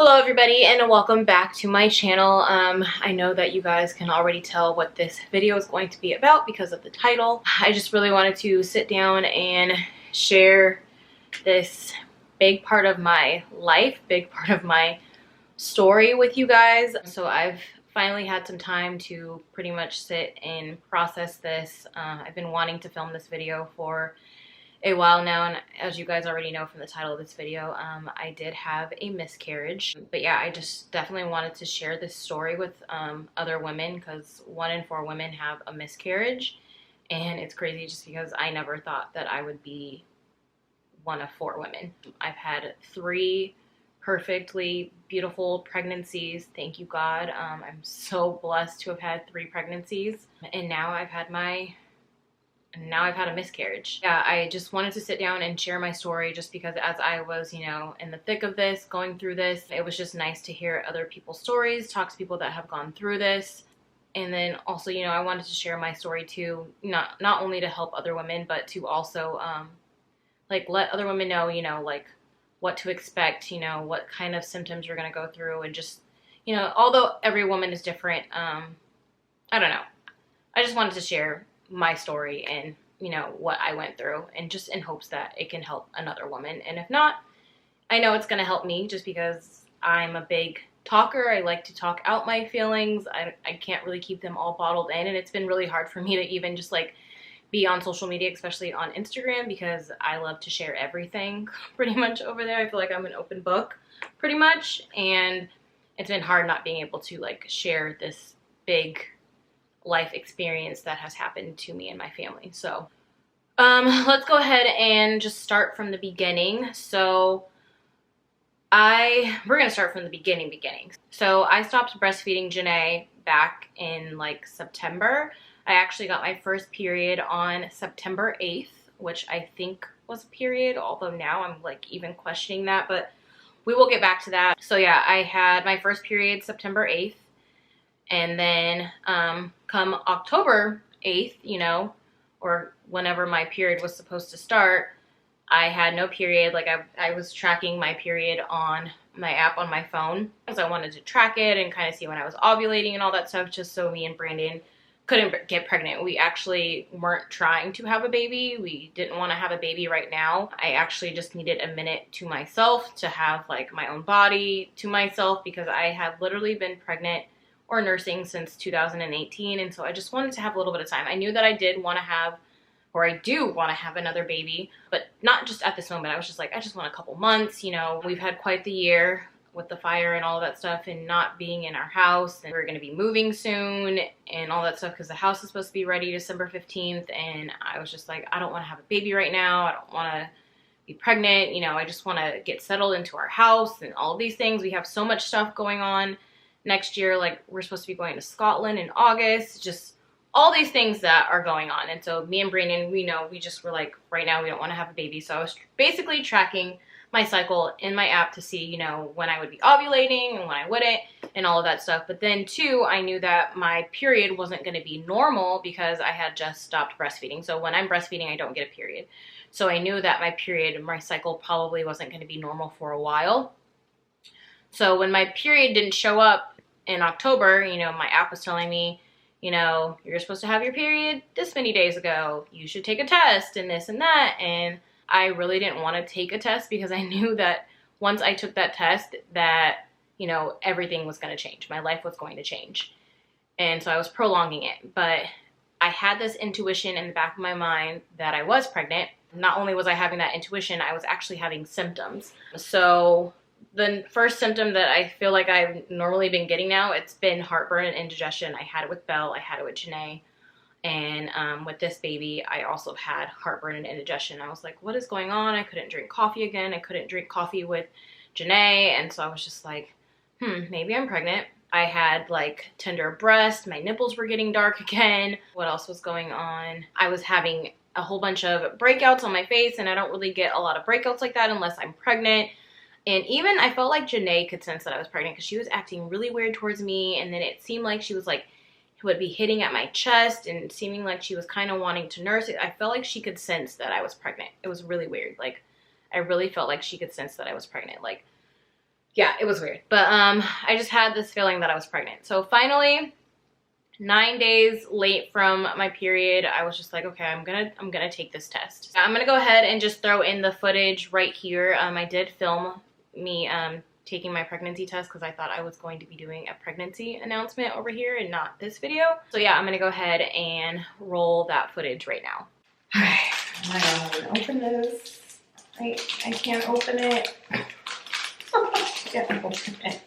Hello everybody and welcome back to my channel. I know that you guys can already tell what this video is going to be about because of the title. I just really wanted to sit down and share this big part of my life, big part of my story with you guys. So I've finally had some time to pretty much sit and process this. I've been wanting to film this video for a while now, and as you guys already know from the title of this video, I did have a miscarriage. But yeah, I just definitely wanted to share this story with other women because 1 in 4 women have a miscarriage, and it's crazy just because I never thought that I would be 1 of 4 women. I've had 3 perfectly beautiful pregnancies, thank you God. I'm so blessed to have had 3 pregnancies, and now I've had a miscarriage. Yeah, I just wanted to sit down and share my story just because as I was, in the thick of this, going through this, it was just nice to hear other people's stories, talk to people that have gone through this. And then also, I wanted to share my story too, not only to help other women, but to also let other women know, what to expect, what kind of symptoms you're going to go through, and just, although every woman is different, I don't know. I just wanted to share my story and what I went through, and just in hopes that it can help another woman. And if not, I know it's going to help me just because I'm a big talker. I like to talk out my feelings. I can't really keep them all bottled in, and it's been really hard for me to even just be on social media, especially on Instagram, because I love to share everything pretty much over there. I feel like I'm an open book pretty much, and it's been hard not being able to share this big life experience that has happened to me and my family. So let's go ahead and just start from the beginning. So we're gonna start from the beginning. So I stopped breastfeeding Janae back in September. I actually got my first period on September 8th, which I think was a period, although now I'm even questioning that, but we will get back to that. So yeah, I had my first period September 8th. And then come October 8th, or whenever my period was supposed to start, I had no period. I was tracking my period on my app on my phone because I wanted to track it and kind of see when I was ovulating and all that stuff, just so me and Brandon couldn't get pregnant. We actually weren't trying to have a baby. We didn't want to have a baby right now. I actually just needed a minute to myself to have my own body to myself, because I had literally been pregnant or nursing since 2018, and so I just wanted to have a little bit of time. I knew that I do want to have another baby, but not just at this moment. I was just I just want a couple months. We've had quite the year with the fire and all of that stuff, and not being in our house, and we're going to be moving soon and all that stuff because the house is supposed to be ready December 15th, and I was just I don't want to have a baby right now. I don't want to be pregnant. I just want to get settled into our house and all of these things. We have so much stuff going on next year. We're supposed to be going to Scotland in August, just all these things that are going on. And so me and Brandon, we just were right now we don't want to have a baby. So I was basically tracking my cycle in my app to see, when I would be ovulating and when I wouldn't and all of that stuff. But then too, I knew that my period wasn't going to be normal because I had just stopped breastfeeding. So when I'm breastfeeding, I don't get a period. So I knew that my cycle probably wasn't going to be normal for a while. So when my period didn't show up in October, my app was telling me, you're supposed to have your period this many days ago. You should take a test and this and that. And I really didn't want to take a test because I knew that once I took that test that, everything was going to change. My life was going to change. And so I was prolonging it. But I had this intuition in the back of my mind that I was pregnant. Not only was I having that intuition, I was actually having symptoms. So the first symptom that I feel like I've normally been getting now, it's been heartburn and indigestion. I had it with Belle, I had it with Janae, and with this baby, I also had heartburn and indigestion. I was like, what is going on? I couldn't drink coffee again. I couldn't drink coffee with Janae, and so I was just maybe I'm pregnant. I had tender breasts. My nipples were getting dark again. What else was going on? I was having a whole bunch of breakouts on my face, and I don't really get a lot of breakouts like that unless I'm pregnant. And even I felt like Janae could sense that I was pregnant because she was acting really weird towards me. And then it seemed like she was would be hitting at my chest and seeming like she was kind of wanting to nurse it. I felt like she could sense that I was pregnant. It was really weird. I really felt like she could sense that I was pregnant. yeah, it was weird. But I just had this feeling that I was pregnant. So finally, 9 days late from my period, I was just like, okay, I'm gonna take this test. I'm gonna go ahead and just throw in the footage right here. I did film me taking my pregnancy test because I thought I was going to be doing a pregnancy announcement over here and not this video. So yeah, I'm gonna go ahead and roll that footage right now. Okay, I'm gonna open this. I can't open it. I can't open it.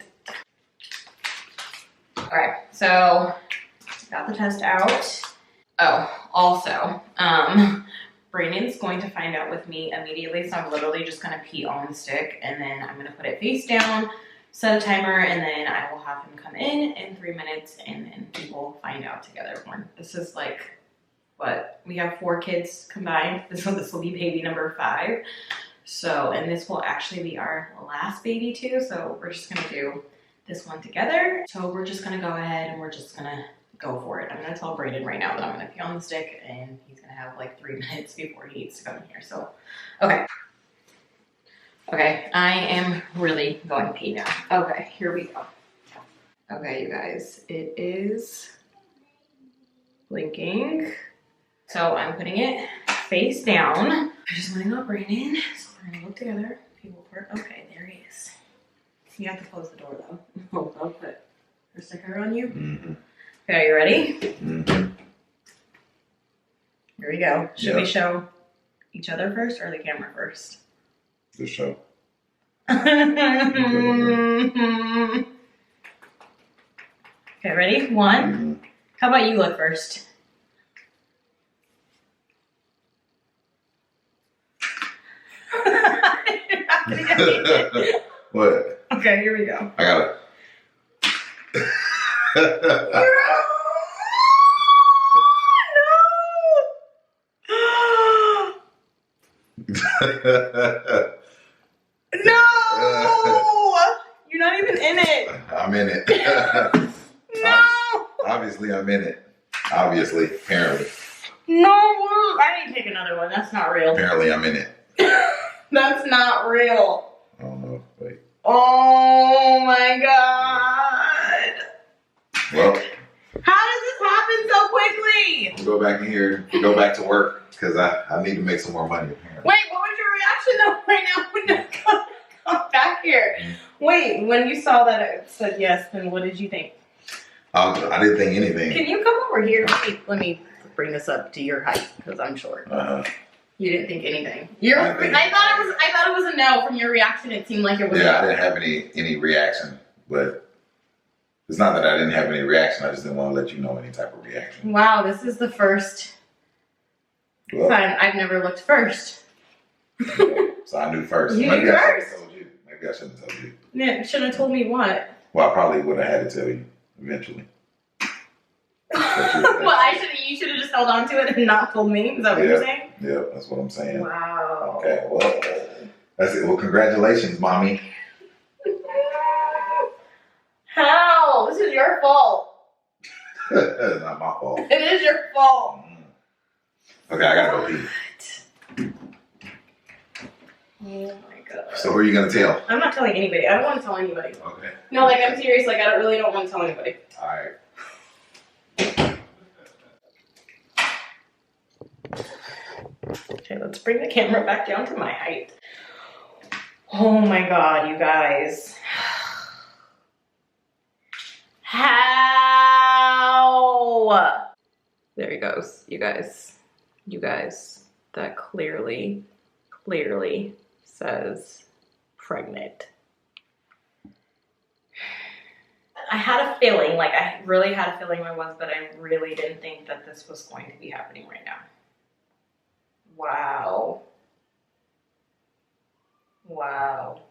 All right, so got the test out. Oh, also, Brandon's going to find out with me immediately, so I'm literally just gonna pee on the stick and then I'm gonna put it face down, set a timer, and then I will have him come in 3 minutes and then we will find out together. This is like, what? We have 4 kids combined. This will be baby number 5. So, and this will actually be our last baby too, so we're just gonna do this one together. So we're just gonna go ahead and we're just gonna go for it. I'm gonna tell Brayden right now that I'm gonna pee on the stick and he's gonna have like 3 minutes before he needs to come in here. So, okay. Okay, I am really going to pee now. Okay, here we go. Okay, you guys, it is blinking. So I'm putting it face down. I just wanna go Brayden. So we're gonna look together. Okay, there he is. You have to close the door though. I'll put her sticker on you. Mm-hmm. Okay, are you ready? Mm-hmm. Here we go. Should we show each other first or the camera first? The show. Okay, ready? 1. Mm-hmm. How about you look first? What? Okay, here we go. I got it. No! You're not even in it. I'm in it. No! Obviously, I'm in it. Obviously, apparently. No! I need to take another one. That's not real. Apparently, I'm in it. That's not real. I don't know. Wait. Oh my god. Well. How does this happen so quickly? We'll go back in here. We'll go back to work because I need to make some more money apparently. Wait, what was your reaction though right now when I come back here? Wait, when you saw that it said yes, then what did you think? I didn't think anything. Can you come over here? Let me bring this up to your height because I'm short. You didn't think anything. I thought it was a no from your reaction. It seemed like it was. Yeah, I didn't have any reaction, but it's not that I didn't have any reaction. I just didn't want to let you know any type of reaction. Wow, this is the first time I've never looked first. So I knew first. You knew first. Maybe I shouldn't have told you. Yeah, should have told me what? Well, I probably would have had to tell you eventually. Well, you should have just held on to it and not told me. Is that what you're saying? Yeah, that's what I'm saying. Wow. Okay, well, that's it. Well, congratulations, mommy. How? This is your fault. It's not my fault. It is your fault. Okay, I gotta go pee. Oh my god. So who are you gonna tell? I'm not telling anybody. I don't want to tell anybody. Okay. No, like I'm serious. Like I really don't want to tell anybody. All right. Okay, let's bring the camera back down to my height. Oh my god, you guys. How? There he goes, you guys. You guys, that clearly says pregnant. I had a feeling, like I really had a feeling I was, but I really didn't think that this was going to be happening right now. Wow. Wow.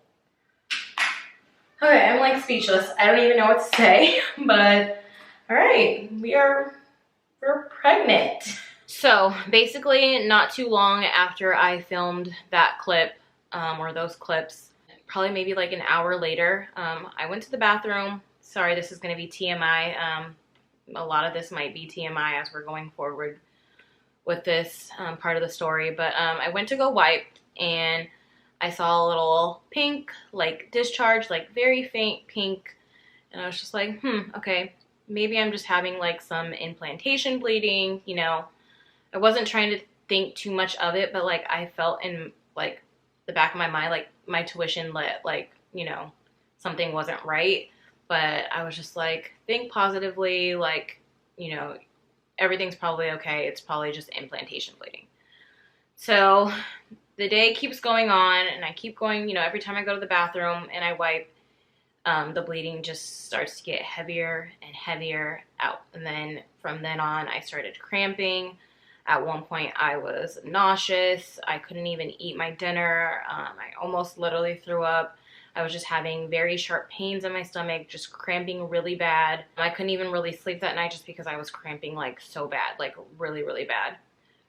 Okay, I'm like speechless. I don't even know what to say, but all right, we're pregnant. So basically not too long after I filmed that clip, or those clips, probably maybe like an hour later, I went to the bathroom. Sorry, this is gonna be TMI. A lot of this might be TMI as we're going forward with this part of the story, but I went to go wipe and I saw a little pink, like discharge, like very faint pink. And I was just like, okay, maybe I'm just having like some implantation bleeding, you know. I wasn't trying to think too much of it, but like I felt in like the back of my mind, like my tuition let like, you know, something wasn't right. But I was just like, think positively, like, you know, everything's probably okay. It's probably just implantation bleeding. So the day keeps going on and I keep going, you know, every time I go to the bathroom and I wipe, the bleeding just starts to get heavier and heavier out. And then from then on, I started cramping. At one point, I was nauseous. I couldn't even eat my dinner. I almost literally threw up. I was just having very sharp pains in my stomach, just cramping really bad. I couldn't even really sleep that night just because I was cramping like so bad, like really, really bad.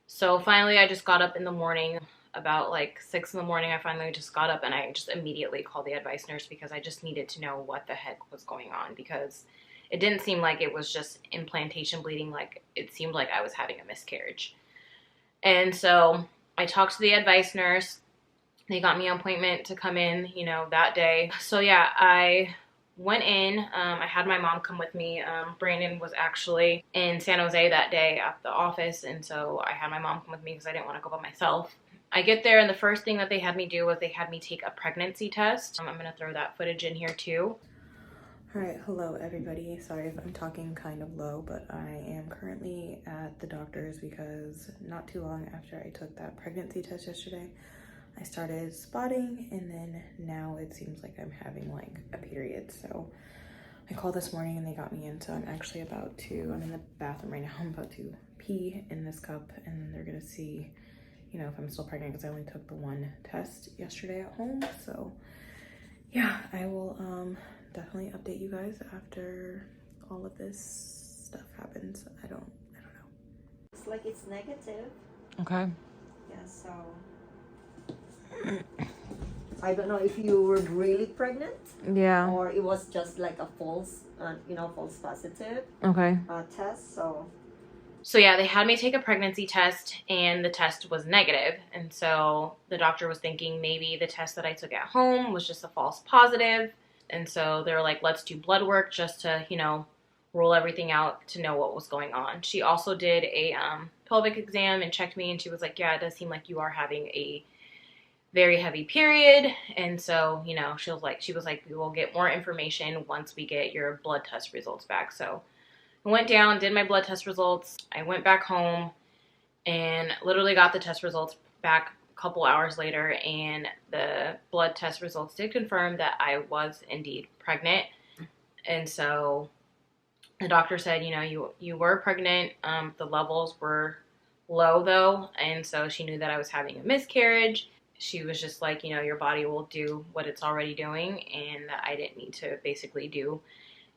So finally, I just got up in the morning, about like 6 in the morning. I finally just got up and I just immediately called the advice nurse because I just needed to know what the heck was going on, because it didn't seem like it was just implantation bleeding. Like it seemed like I was having a miscarriage. And so I talked to the advice nurse. They got me an appointment to come in, you know, that day. So yeah, I went in. I had my mom come with me. Brandon was actually in San Jose that day at the office, and so I had my mom come with me because I didn't want to go by myself. I get there, and the first thing that they had me do was they had me take a pregnancy test. I'm going to throw that footage in here too. All right, hello everybody. Sorry if I'm talking kind of low, but I am currently at the doctor's because not too long after I took that pregnancy test yesterday, I started spotting, and then now it seems like I'm having like a period. So I called this morning and they got me in, so I'm actually I'm in the bathroom right now. I'm about to pee in this cup, and then they're gonna see, you know, if I'm still pregnant, because I only took the one test yesterday at home. So yeah, I will definitely update you guys after all of this stuff happens. I don't know. It's like it's negative. Okay. Yeah, so I don't know if you were really pregnant. Yeah. Or it was just like a false, false positive Okay. test. So yeah, they had me take a pregnancy test and the test was negative. And so the doctor was thinking maybe the test that I took at home was just a false positive. And so they were like, let's do blood work just to, you know, rule everything out to know what was going on. She also did a pelvic exam and checked me, and she was like, yeah, it does seem like you are having a very heavy period. And so, you know, she was like, we will get more information once we get your blood test results back. So I went down, did my blood test results. I went back home and literally got the test results back a couple hours later. And the blood test results did confirm that I was indeed pregnant. And so the doctor said, you know, you were pregnant. The levels were low though. And so she knew that I was having a miscarriage. She was just like, you know, your body will do what it's already doing, and that I didn't need to basically do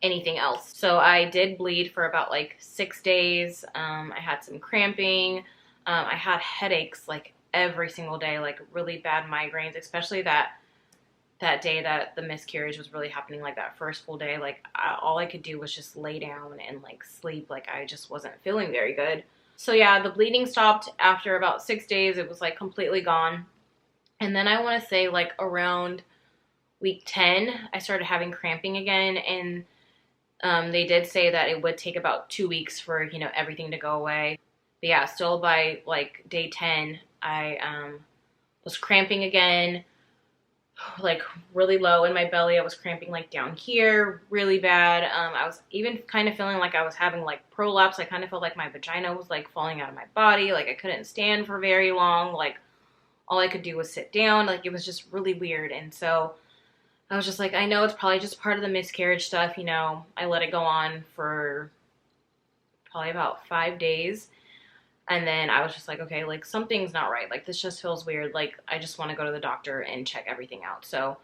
anything else. So I did bleed for about like 6 days. I had some cramping. I had headaches like every single day, like really bad migraines, especially that day that the miscarriage was really happening, like that first full day. Like all I could do was just lay down and like sleep. Like I just wasn't feeling very good. So yeah, the bleeding stopped after about 6 days. It was like completely gone. And then I want to say like around week 10, I started having cramping again. And they did say that it would take about 2 weeks for, you know, everything to go away. But yeah, still by like day 10, I was cramping again, like really low in my belly. I was cramping like down here really bad. I was even kind of feeling like I was having like prolapse. I kind of felt like my vagina was like falling out of my body. Like I couldn't stand for very long. Like all I could do was sit down. Like it was just really weird. And so I was just like, I know it's probably just part of the miscarriage stuff. You know, I let it go on for probably about 5 days. And then I was just like, okay, like something's not right. Like this just feels weird. Like I just want to go to the doctor and check everything out. So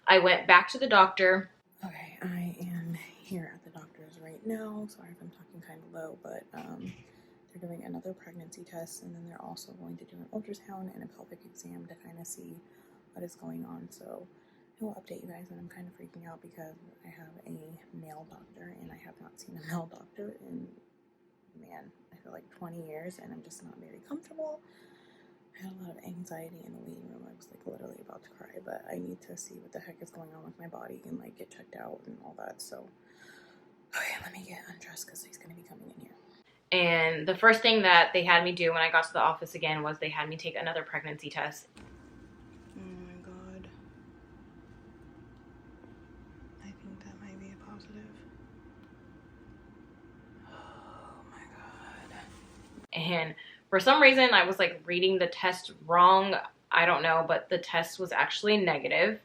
I went back to the doctor. Okay, I am here at the doctor's right now. Sorry if I'm talking kind of low, but they're doing another pregnancy test, and then they're also going to do an ultrasound and a pelvic exam to kind of see what is going on. So I will update you guys, and I'm kind of freaking out because I have a male doctor, and I have not seen a male doctor in, man, I feel like 20 years, and I'm just not very comfortable. I had a lot of anxiety in the waiting room. I was like literally about to cry, but I need to see what the heck is going on with my body and like get checked out and all that. So, okay, let me get undressed because he's gonna be coming in here. And the first thing that they had me do when I got to the office again was they had me take another pregnancy test. Oh my god. I think that might be a positive. Oh my god. And for some reason, I was like reading the test wrong. I don't know, but the test was actually negative.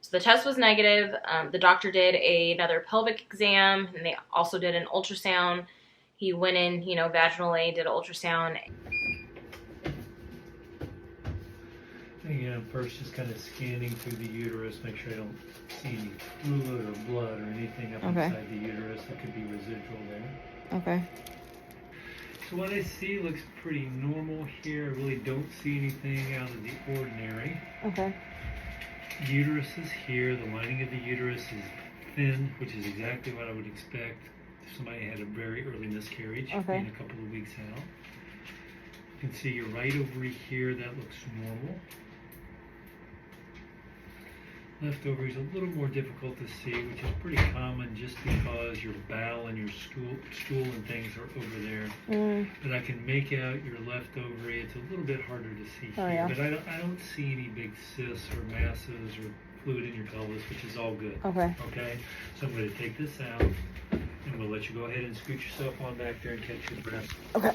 So the test was negative. The doctor did another pelvic exam, and they also did an ultrasound. He went in, you know, vaginally, did an ultrasound. Again, first just kind of scanning through the uterus, make sure I don't see any fluid or blood or anything up inside the uterus that could be residual there. Okay. So what I see looks pretty normal here. I really don't see anything out of the ordinary. Okay. Uterus is here. The lining of the uterus is thin, which is exactly what I would expect if somebody had a very early miscarriage, being a couple of weeks out. You can see your right ovary here, that looks normal. Left ovary is a little more difficult to see, which is pretty common just because your bowel and your stool and things are over there. But I can make out your left ovary. It's a little bit harder to see here. But I don't see any big cysts or masses or fluid in your pelvis, which is all good. Okay. Okay? So I'm going to take this out, and we'll let you go ahead and scoot yourself on back there and catch your breath. Okay.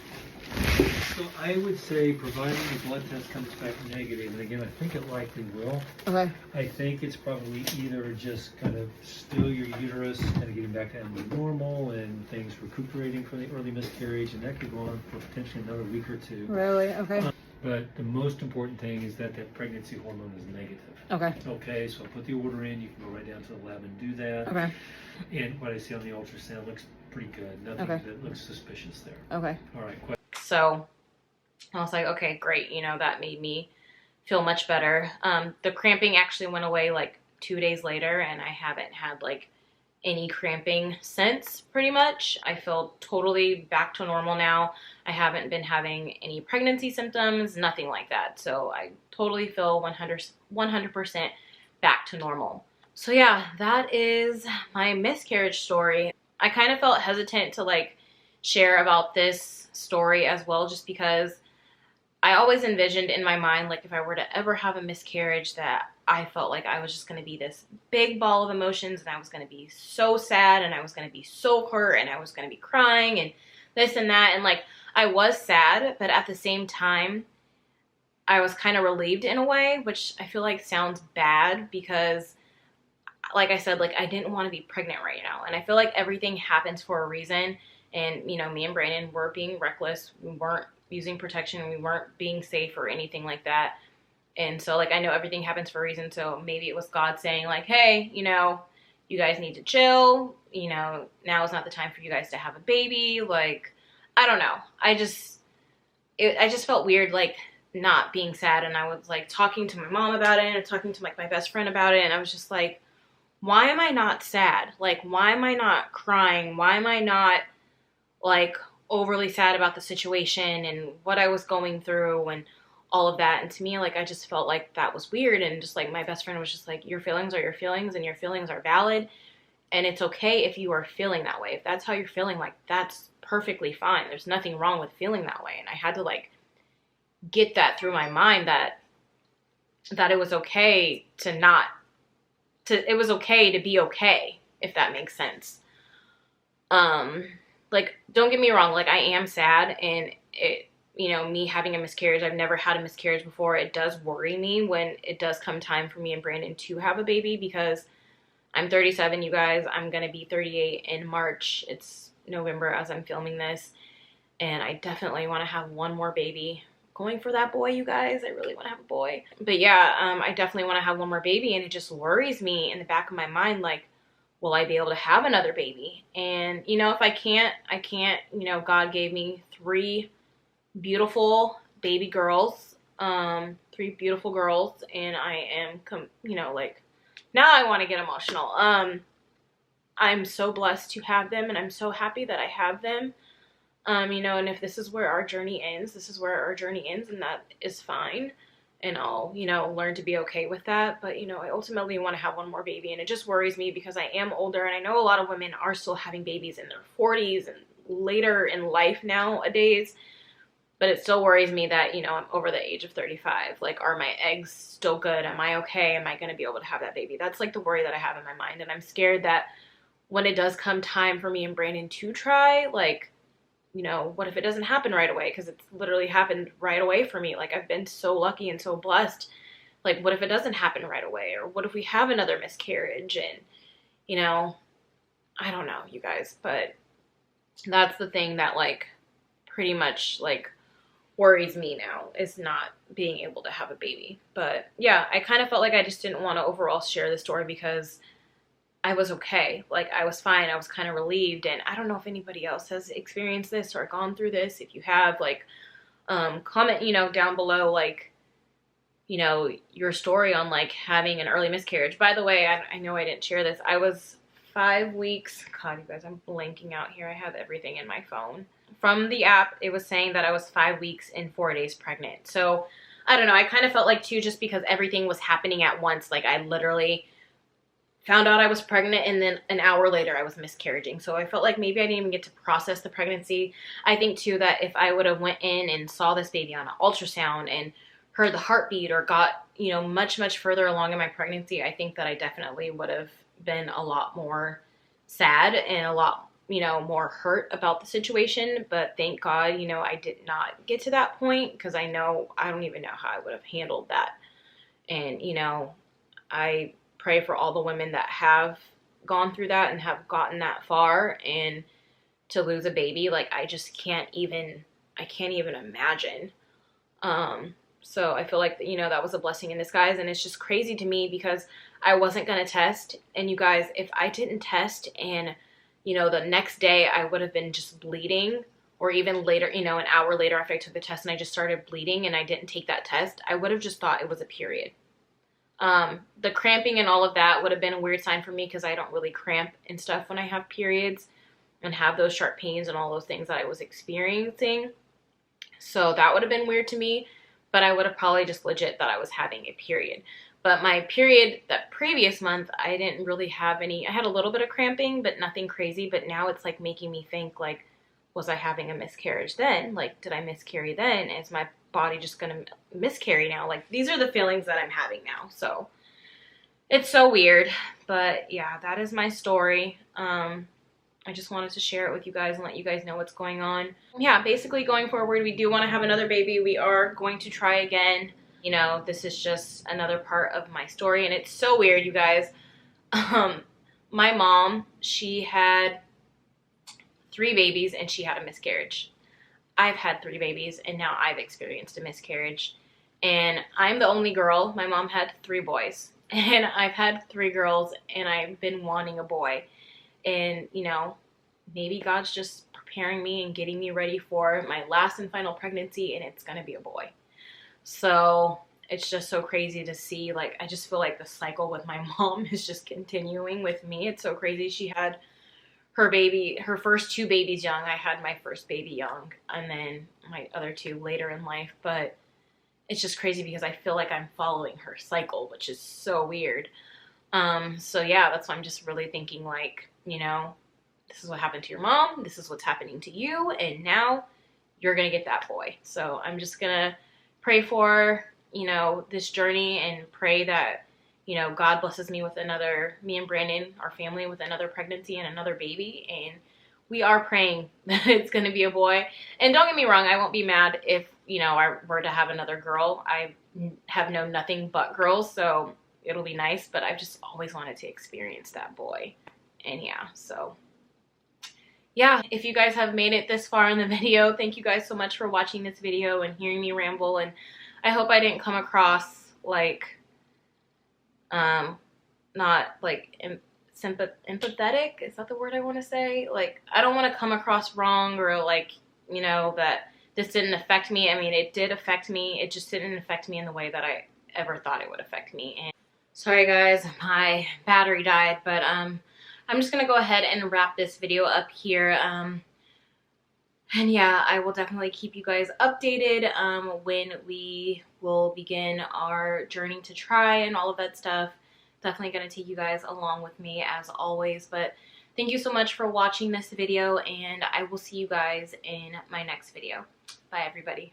So I would say, providing the blood test comes back negative, and again, I think it likely will. Okay. I think it's probably either just kind of still your uterus kind of getting back to normal and things recuperating from the early miscarriage, and that could go on for potentially another week or two. Really? Okay. But the most important thing is that that pregnancy hormone is negative. Okay. Okay, so I'll put the order in. You can go right down to the lab and do that. Okay. And what I see on the ultrasound looks pretty good. Nothing that looks suspicious there. Okay. All right. So I was like, okay, great. You know, that made me feel much better. The cramping actually went away like 2 days later, and I haven't had like any cramping since, pretty much. I feel totally back to normal now. I haven't been having any pregnancy symptoms, nothing like that. So I totally feel 100% back to normal. So yeah, that is my miscarriage story. I kind of felt hesitant to like share about this story as well, just because I always envisioned in my mind, like if I were to ever have a miscarriage, that I felt like I was just going to be this big ball of emotions, and I was going to be so sad, and I was going to be so hurt, and I was going to be crying and this and that. And like, I was sad, but at the same time, I was kind of relieved in a way, which I feel like sounds bad because, like I said, like I didn't want to be pregnant right now. And I feel like everything happens for a reason. And, you know, me and Brandon were being reckless. We weren't using protection. We weren't being safe or anything like that. And so, like, I know everything happens for a reason. So maybe it was God saying, like, hey, you know, you guys need to chill. You know, now is not the time for you guys to have a baby. Like, I don't know. I just felt weird, like, not being sad. And I was, like, talking to my mom about it and talking to, like, my best friend about it. And I was just like, why am I not sad? Like, why am I not crying? Why am I not, like, overly sad about the situation and what I was going through and all of that? And to me, like, I just felt like that was weird. And just like my best friend was just like, your feelings are your feelings, and your feelings are valid, and it's okay if you are feeling that way. If that's how you're feeling, like, that's perfectly fine. There's nothing wrong with feeling that way. And I had to like get that through my mind, that it was okay it was okay to be okay, if that makes sense. Like, don't get me wrong, like, I am sad, and it, you know, me having a miscarriage, I've never had a miscarriage before. It does worry me when it does come time for me and Brandon to have a baby, because I'm 37, you guys. I'm going to be 38 in March. It's November as I'm filming this, and I definitely want to have one more baby. Going for that boy, you guys. I really want to have a boy. But yeah, I definitely want to have one more baby, and it just worries me in the back of my mind, like, will I be able to have another baby? And, you know, if I can't, I can't. You know, God gave me 3 beautiful baby girls, 3 beautiful girls, and I am, you know, like, now I want to get emotional. I'm so blessed to have them, and I'm so happy that I have them. You know, and if this is where our journey ends, this is where our journey ends, and that is fine. And I'll, you know, learn to be okay with that. But, you know, I ultimately want to have one more baby, and it just worries me because I am older, and I know a lot of women are still having babies in their 40s and later in life nowadays. But it still worries me that, you know, I'm over the age of 35. Like, are my eggs still good? Am I okay? Am I going to be able to have that baby? That's like the worry that I have in my mind. And I'm scared that when it does come time for me and Brandon to try, like, you know, what if it doesn't happen right away? Because it's literally happened right away for me. Like, I've been so lucky and so blessed. Like, what if it doesn't happen right away? Or what if we have another miscarriage? And, you know, I don't know, you guys. But that's the thing that, like, pretty much, like, worries me now, is not being able to have a baby. But, yeah, I kind of felt like I just didn't want to overall share the story because I was okay. Like, I was fine. I was kind of relieved. And I don't know if anybody else has experienced this or gone through this. If you have, like, comment, you know, down below, like, you know, your story on, like, having an early miscarriage. By the way, I know I didn't share this. I was 5 weeks. God, you guys, I'm blanking out here. I have everything in my phone. From the app, it was saying that I was 5 weeks and 4 days pregnant. So, I don't know. I kind of felt like, too, just because everything was happening at once. Like, I literally found out I was pregnant, and then an hour later I was miscarrying. So I felt like maybe I didn't even get to process the pregnancy. I think too that if I would have went in and saw this baby on an ultrasound and heard the heartbeat or got, you know, much further along in my pregnancy, I think that I definitely would have been a lot more sad and a lot, you know, more hurt about the situation. But thank God, you know, I did not get to that point, because I don't even know how I would have handled that. And, you know, I pray for all the women that have gone through that and have gotten that far, and to lose a baby, like, I can't even imagine. So I feel like, you know, that was a blessing in disguise. And it's just crazy to me because I wasn't going to test. And you guys, if I didn't test and, you know, the next day I would have been just bleeding, or even later, you know, an hour later after I took the test and I just started bleeding and I didn't take that test, I would have just thought it was a period. The cramping and all of that would have been a weird sign for me, because I don't really cramp and stuff when I have periods and have those sharp pains and all those things that I was experiencing. So that would have been weird to me, but I would have probably just legit thought I was having a period. But my period that previous month, I didn't really have any. I had a little bit of cramping, but nothing crazy. But now it's like making me think, like, was I having a miscarriage then? Like, did I miscarry then? Is my body just gonna miscarry now? Like, these are the feelings that I'm having now. So it's so weird. But yeah, that is my story. I just wanted to share it with you guys and let you guys know what's going on. Yeah, basically going forward, we do want to have another baby. We are going to try again. You know, this is just another part of my story, and it's so weird, you guys. My mom, she had 3 babies and she had a miscarriage. I've had 3 babies and now I've experienced a miscarriage. And I'm the only girl. My mom had 3 boys. And I've had 3 girls and I've been wanting a boy. And, you know, maybe God's just preparing me and getting me ready for my last and final pregnancy, and it's going to be a boy. So it's just so crazy to see. Like, I just feel like the cycle with my mom is just continuing with me. It's so crazy. She had her first 2 babies young. I had my first baby young, and then my other 2 later in life. But it's just crazy because I feel like I'm following her cycle, which is so weird. So yeah, that's why I'm just really thinking, like, you know, this is what happened to your mom, this is what's happening to you, and now you're gonna get that boy. So I'm just gonna pray for, you know, this journey, and pray that, you know, God blesses me and Brandon, our family, with another pregnancy and another baby. And we are praying that it's gonna be a boy. And don't get me wrong, I won't be mad if, you know, I were to have another girl. I have known nothing but girls, so it'll be nice, but I've just always wanted to experience that boy. And yeah, so yeah, if you guys have made it this far in the video, thank you guys so much for watching this video and hearing me ramble. And I hope I didn't come across like, not like empathetic. Is that the word I want to say? Like, I don't want to come across wrong, or like, you know, that this didn't affect me. I mean, it did affect me. It just didn't affect me in the way that I ever thought it would affect me. And sorry guys, my battery died, but I'm just gonna go ahead and wrap this video up here. And yeah, I will definitely keep you guys updated when we will begin our journey to try and all of that stuff. Definitely going to take you guys along with me as always. But thank you so much for watching this video, and I will see you guys in my next video. Bye, everybody.